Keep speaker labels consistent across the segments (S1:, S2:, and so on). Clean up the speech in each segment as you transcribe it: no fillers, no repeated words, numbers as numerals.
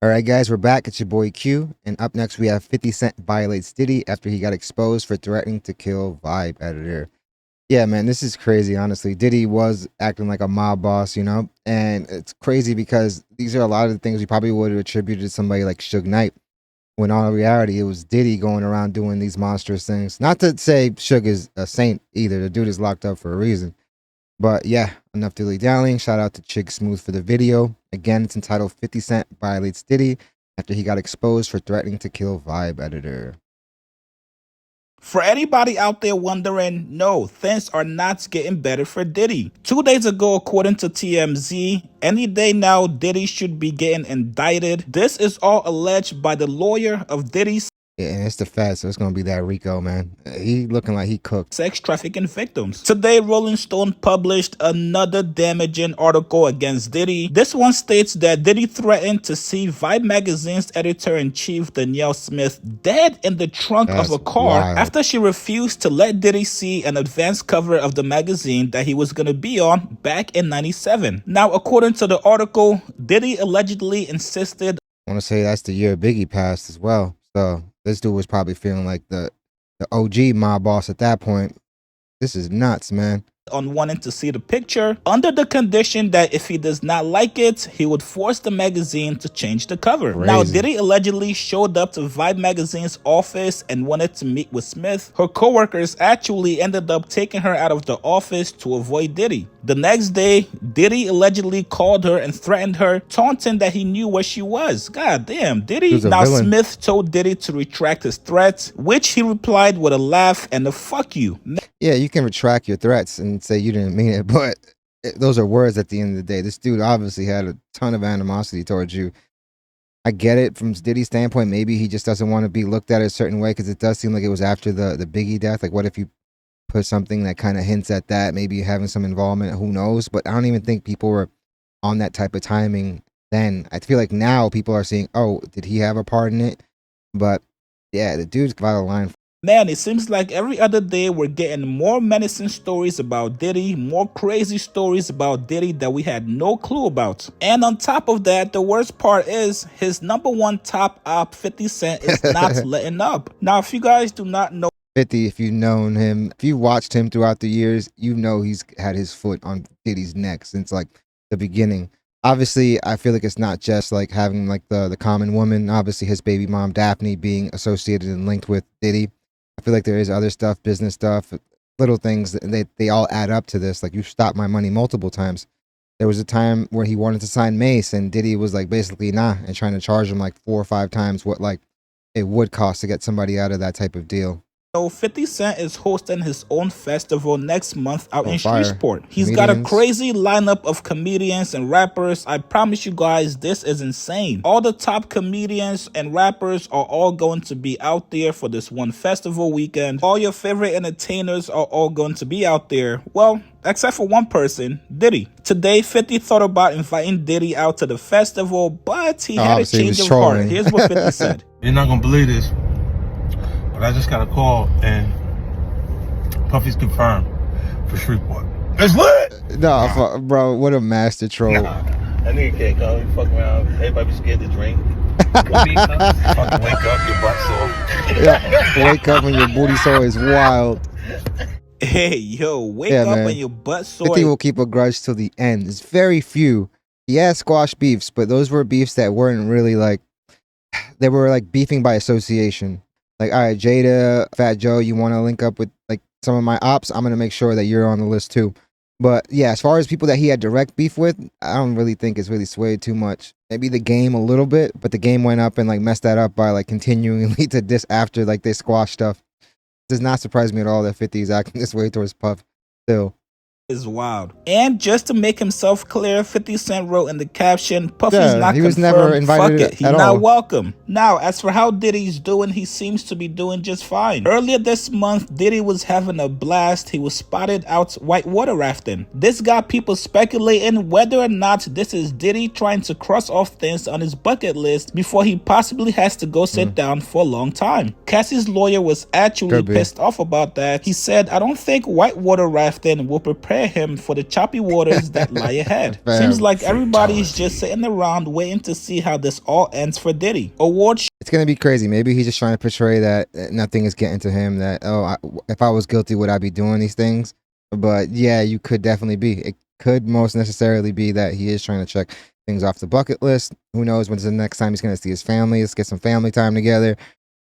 S1: All right, guys, we're back. It's your boy Q, and up next we have 50 Cent violates Diddy after he got exposed for threatening to kill Vibe editor. Yeah, man, this is crazy, honestly. Diddy was acting like a mob boss, and it's crazy because these are a lot of the things we probably would have attributed to somebody like Suge Knight, when all in reality it was Diddy going around doing these monstrous things. Not to say Suge is a saint either. The dude is locked up for a reason. But yeah, enough dilly-dallying. Shout out to Chig Smooth for the video. Again, it's entitled 50 Cent violates Diddy after he got exposed for threatening to kill Vibe editor.
S2: For anybody out there wondering, no, things are not getting better for Diddy. 2 days ago, according to TMZ, any day now, Diddy should be getting indicted. This is all alleged by the lawyer of Diddy's
S1: Yeah, and it's the Fed, so it's gonna be that Rico, man. He looking like he cooked.
S2: sex trafficking victims. Today, Rolling Stone published another damaging article against Diddy. This one states that Diddy threatened to see Vibe magazine's editor-in-chief, Danielle Smith, dead in the trunk of a car after she refused to let Diddy see an advance cover of the magazine that he was going to be on back in '97. Now, according to the article, Diddy allegedly insisted,
S1: I want to say that's the year Biggie passed as well. So this dude was probably feeling like the OG mob boss at that point. This is nuts, man.
S2: On wanting to see the picture under the condition that if he does not like it, he would force the magazine to change the cover.
S1: Crazy.
S2: Now, Diddy allegedly showed up to Vibe magazine's office and wanted to meet with Smith. Her co-workers actually ended up taking her out of the office to avoid Diddy. The next day, Diddy allegedly called her and threatened her, taunting that he knew where she was. God damn, Diddy. Now, Smith told Diddy to retract his threats, which he replied with a laugh and a fuck you.
S1: Yeah, you can retract your threats and say you didn't mean it, but those are words at the end of the day. This dude obviously had a ton of animosity towards you. I get it from Diddy's standpoint. Maybe he just doesn't want to be looked at a certain way because it does seem like it was after the Biggie death. Like, what if you put something that kind of hints at that, maybe having some involvement? Who knows? But I don't even think people were on that type of timing then. I feel like now people are saying, oh, did he have a part in it? But yeah, the dude's got a line.
S2: Man, it seems like every other day we're getting more menacing stories about Diddy, more crazy stories about Diddy that we had no clue about. And on top of that, the worst part is his #1 top op, 50 Cent, is not letting up. Now, if you guys do not know
S1: 50, if you've known him, if you watched him throughout the years, you know he's had his foot on Diddy's neck since like the beginning. Obviously, I feel like it's not just like having like the common woman. Obviously, his baby mom Daphne being associated and linked with Diddy. I feel like there is other stuff, business stuff, little things that they all add up to this. Like, you stopped my money multiple times. There was a time where he wanted to sign Mace, and Diddy was like basically nah, and trying to charge him like 4 or 5 times what like it would cost to get somebody out of that type of deal.
S2: 50 Cent is hosting his own festival next month out in Shreveport. He's got a crazy lineup of comedians and rappers. I promise you guys, this is insane. All the top comedians and rappers are all going to be out there for this one festival weekend. All your favorite entertainers are all going to be out there. Well, except for one person, Diddy. Today, 50 thought about inviting Diddy out to the festival, but he had a change of heart. Here's what 50 said.
S3: You're not gonna believe this, but I just got a call and Puffy's confirmed for Shreveport. It's lit!
S1: No, bro, what a master troll.
S3: Nah, that nigga can't come. He fuck around. Everybody be scared to drink. Fucking wake up, your butt sore.
S1: Yeah, wake up when your booty sore is wild.
S2: Hey, yo, wake up when your butt sore.
S1: 50 will keep a grudge till the end. It's very few. He has squash beefs, but those were beefs that weren't really like, they were like beefing by association. Like, all right, Jada, Fat Joe, you want to link up with like some of my ops? I'm going to make sure that you're on the list too. But yeah, as far as people that he had direct beef with, I don't really think it's really swayed too much. Maybe the game a little bit, but the game went up and like messed that up by like continually to this after like they squash stuff. It does not surprise me at all that 50 is acting this way towards Puff still.
S2: Is wild. And just to make himself clear, 50 Cent wrote in the caption, Puffy's not
S1: he was
S2: confirmed.
S1: never invited
S2: Fuck it. He's not welcome. Now, as for how Diddy's doing, he seems to be doing just fine. Earlier this month, Diddy was having a blast. He was spotted out whitewater rafting. This got people speculating whether or not this is Diddy trying to cross off things on his bucket list before he possibly has to go sit down for a long time. Cassie's lawyer was actually pissed off about that. He said, I don't think whitewater rafting will prepare prepare him for the choppy waters that lie ahead. Seems like everybody's just sitting around waiting to see how this all ends for Diddy.
S1: It's gonna be crazy. Maybe he's just trying to portray that nothing is getting to him. That if I was guilty, would I be doing these things? But yeah, you could definitely be. It could most necessarily be that he is trying to check things off the bucket list. Who knows when's the next time he's gonna see his family? Let's get some family time together.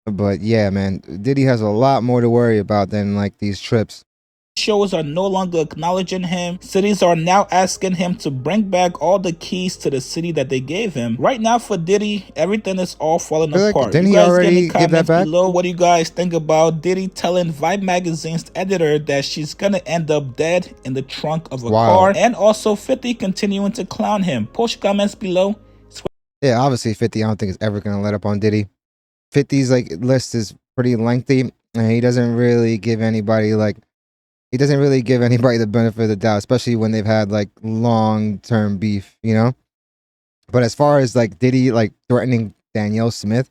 S1: But yeah, man, Diddy has a lot more to worry about than like these trips.
S2: Shows are no longer acknowledging him. Cities are now asking him to bring back all the keys to the city that they gave him. Right now for Diddy, everything is all falling apart.
S1: Didn't
S2: you
S1: he
S2: guys
S1: already
S2: get in the
S1: give that
S2: comments
S1: back?
S2: below what do you guys think about Diddy telling Vibe magazine's editor that she's gonna end up dead in the trunk of a car, and also 50 continuing to clown him. Post your comments below.
S1: Yeah, obviously 50 I don't think is ever gonna let up on Diddy. 50's like list is pretty lengthy, and he doesn't really give anybody the benefit of the doubt, especially when they've had like long-term beef, you know? But as far as like Diddy like threatening Danielle Smith,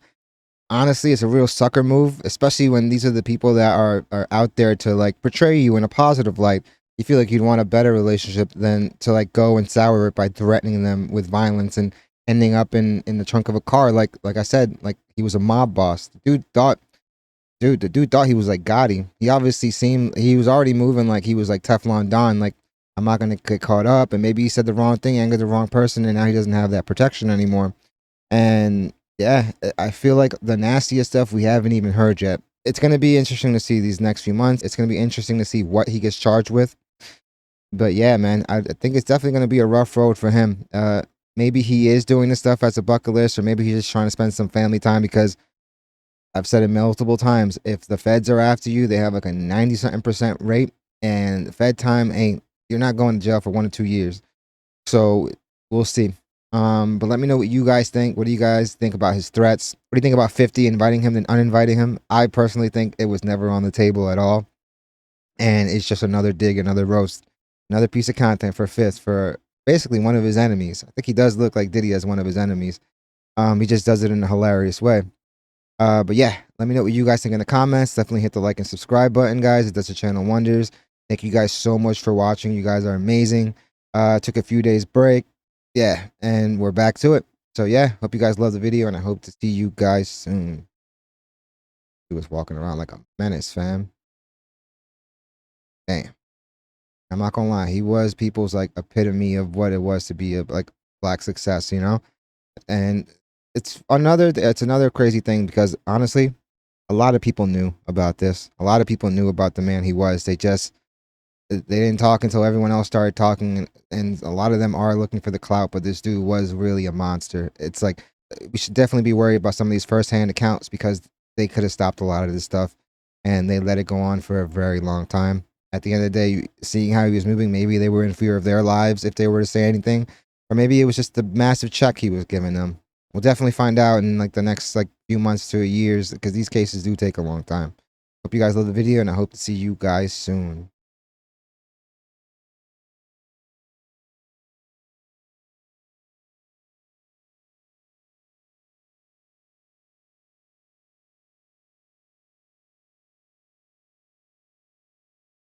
S1: honestly, it's a real sucker move, especially when these are the people that are out there to like portray you in a positive light. You feel like you'd want a better relationship than to like go and sour it by threatening them with violence and ending up in the trunk of a car. Like I said, like he was a mob boss. The dude thought he was like Gotti. He obviously he was already moving like he was like Teflon Don. Like, I'm not going to get caught up. And maybe he said the wrong thing, angered the wrong person, and now he doesn't have that protection anymore. And yeah, I feel like the nastiest stuff we haven't even heard yet. It's going to be interesting to see these next few months. It's going to be interesting to see what he gets charged with. But yeah, man, I think it's definitely going to be a rough road for him. Maybe he is doing this stuff as a bucket list, or maybe he's just trying to spend some family time, because I've said it multiple times. If the feds are after you, they have like a 90-something% rate, and Fed time you're not going to jail for 1 or 2 years. So we'll see. But let me know what you guys think. What do you guys think about his threats? What do you think about 50 inviting him and uninviting him? I personally think it was never on the table at all. And it's just another dig, another roast, another piece of content for Fifth, for basically one of his enemies. I think he does look like Diddy as one of his enemies. He just does it in a hilarious way. But yeah, let me know what you guys think in the comments. Definitely hit the like and subscribe button, guys. It does the channel wonders. Thank you guys so much for watching. You guys are amazing. Took a few days break. Yeah, and we're back to it. So yeah, hope you guys love the video, and I hope to see you guys soon. He was walking around like a menace, fam. Damn. I'm not gonna lie, he was people's like epitome of what it was to be a like black success, you know? And it's another crazy thing, because honestly, a lot of people knew about this. A lot of people knew about the man he was. They didn't talk until everyone else started talking, and a lot of them are looking for the clout, but this dude was really a monster. It's like, we should definitely be worried about some of these first-hand accounts, because they could have stopped a lot of this stuff, and they let it go on for a very long time. At the end of the day, seeing how he was moving, maybe they were in fear of their lives if they were to say anything, or maybe it was just the massive check he was giving them. We'll definitely find out in like the next like few months to years, because these cases do take a long time. Hope you guys love the video, and I hope to see you guys soon.